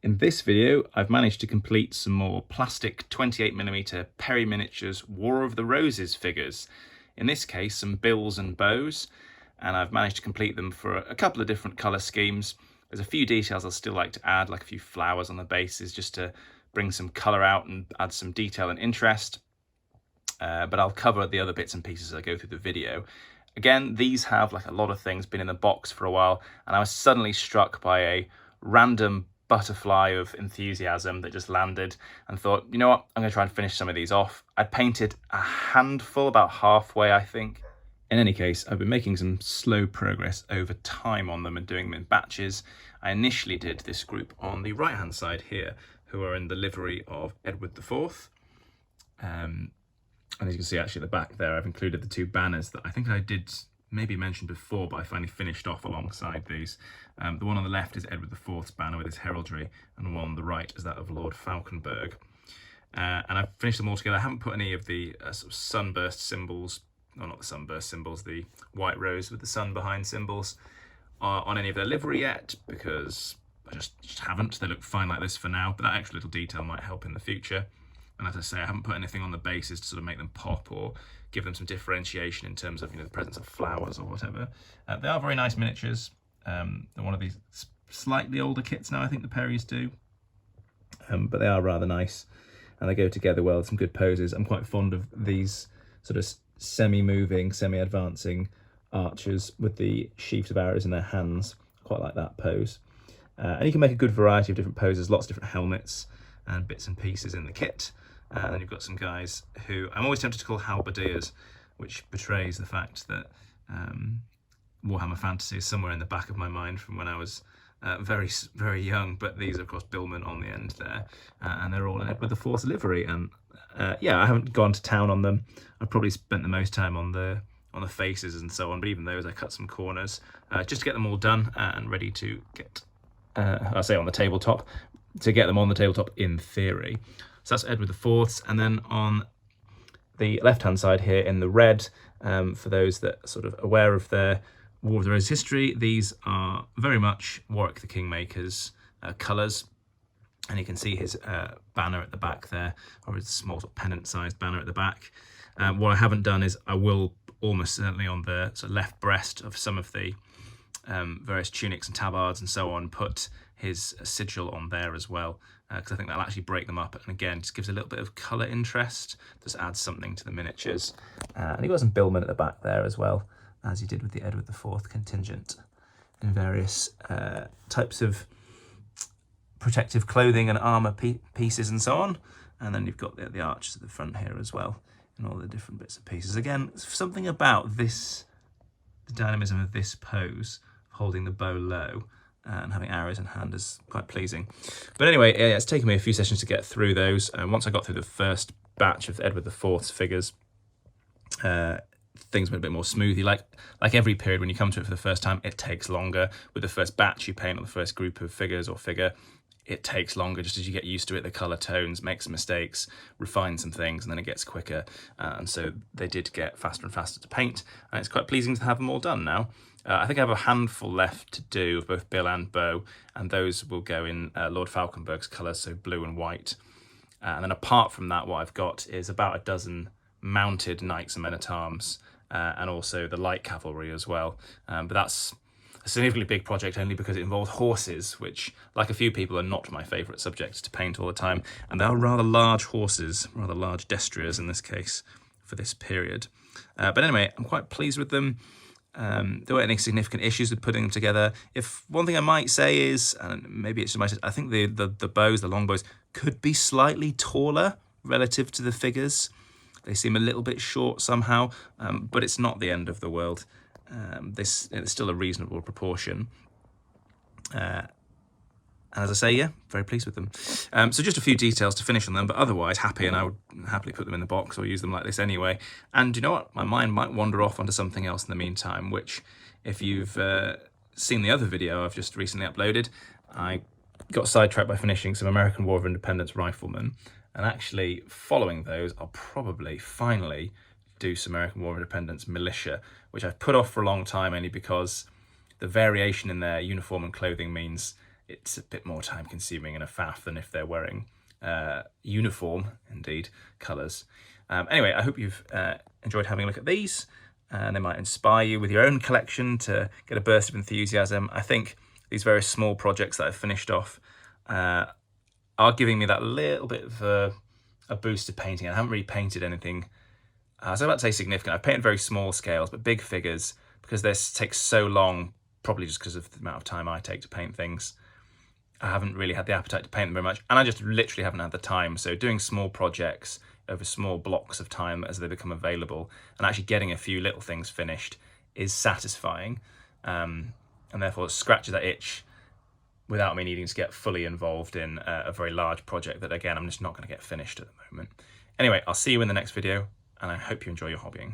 In this video, I've managed to complete some more plastic 28mm Perry Miniatures War of the Roses figures. In this case, some bills and bows, and I've managed to complete them for a couple of different colour schemes. There's a few details I'll still like to add, like a few flowers on the bases, just to bring some colour out and add some detail and interest. But I'll cover the other bits and pieces as I go through the video. Again, these have, like a lot of things, been in the box for a while, and I was suddenly struck by a random butterfly of enthusiasm that just landed and thought, you know what, I'm going to try and finish some of these off. I painted a handful, about halfway, I think. In any case, I've been making some slow progress over time on them and doing them in batches. I initially did this group on the right hand side here, who are in the livery of Edward IV. And as you can see, actually at the back there, I've included the two banners that I think I did maybe mentioned before, but I finally finished off alongside these. The one on the left is Edward IV's banner with his heraldry, and the one on the right is that of Lord Falkenberg. And I've finished them all together. I haven't put any of the sort of sunburst symbols, or not the sunburst symbols, the white rose with the sun behind symbols, on any of their livery yet, because I just haven't. They look fine like this for now, but that extra little detail might help in the future. And as I say, I haven't put anything on the bases to sort of make them pop or give them some differentiation in terms of, you know, the presence of flowers or whatever. They are very nice miniatures. They're one of these slightly older kits now, I think the Perrys do. But they are rather nice, and they go together well with some good poses. I'm quite fond of these sort of semi-moving, semi-advancing archers with the sheaves of arrows in their hands. I quite like that pose. And you can make a good variety of different poses, lots of different helmets and bits and pieces in the kit. And then you've got some guys who I'm always tempted to call halberdiers, which betrays the fact that Warhammer Fantasy is somewhere in the back of my mind from when I was very, very young. But these are, of course, billmen on the end there, and they're all in it with the Force livery. And yeah, I haven't gone to town on them. I've probably spent the most time on the faces and so on. But even those, I cut some corners just to get them all done and ready to get, I say on the tabletop, to get them on the tabletop in theory. So that's Edward IV's, and then on the left-hand side here in the red, for those that are sort of aware of their War of the Roses history, these are very much Warwick the Kingmaker's colours, and you can see his banner at the back there, or his small sort of pennant-sized banner at the back. What I haven't done is I will almost certainly on the sort of left breast of some of the various tunics and tabards and so on, put his sigil on there as well, because I think that'll actually break them up, and again just gives a little bit of colour interest, just adds something to the miniatures. And you've got some billmen at the back there as well, as you did with the Edward IV contingent, in various types of protective clothing and armour pieces and so on. And then you've got the archers at the front here as well, and all the different bits and pieces. Again, something about this, the dynamism of this pose, holding the bow low and having arrows in hand, is quite pleasing. But anyway, yeah, it's taken me a few sessions to get through those. And once I got through the first batch of Edward IV's figures, things went a bit more smoothly. Like every period, when you come to it for the first time, it takes longer. With the first batch you paint on the first group of figures or figure, it takes longer just as you get used to it. The colour tones, make some mistakes, refine some things, and then it gets quicker. And so they did get faster and faster to paint, and it's quite pleasing to have them all done now. I think I have a handful left to do of both bill and bow, and those will go in Lord Falkenberg's colours, so blue and white. And then apart from that, what I've got is about a dozen mounted knights and men-at-arms, and also the light cavalry as well. But that's a significantly big project only because it involves horses, which, like a few people, are not my favourite subjects to paint all the time. And they are rather large horses, rather large destriers in this case, for this period. But anyway, I'm quite pleased with them. There weren't any significant issues with putting them together. If one thing I might say is, and maybe it's just I think the bows, the long bows, could be slightly taller relative to the figures. They seem a little bit short somehow, but it's not the end of the world. It's still a reasonable proportion. And as I say, yeah, very pleased with them. So just a few details to finish on them, but otherwise happy, and I would happily put them in the box or use them like this anyway. And you know what? My mind might wander off onto something else in the meantime, which, if you've seen the other video I've just recently uploaded, I got sidetracked by finishing some American War of Independence riflemen. And actually, following those, I'll probably finally do some American War of Independence militia, which I've put off for a long time only because the variation in their uniform and clothing means it's a bit more time consuming and a faff than if they're wearing uniform, indeed, colours. Anyway, I hope you've enjoyed having a look at these, and they might inspire you with your own collection to get a burst of enthusiasm. I think these very small projects that I've finished off are giving me that little bit of a boost of painting. I haven't really painted anything, I was about to say significant. I've painted very small scales, but big figures, because this takes so long, probably just because of the amount of time I take to paint things, I haven't really had the appetite to paint them very much, and I just literally haven't had the time. So doing small projects over small blocks of time as they become available, and actually getting a few little things finished is satisfying, and therefore it scratches that itch without me needing to get fully involved in a very large project that, again, I'm just not going to get finished at the moment. Anyway, I'll see you in the next video, and I hope you enjoy your hobbying.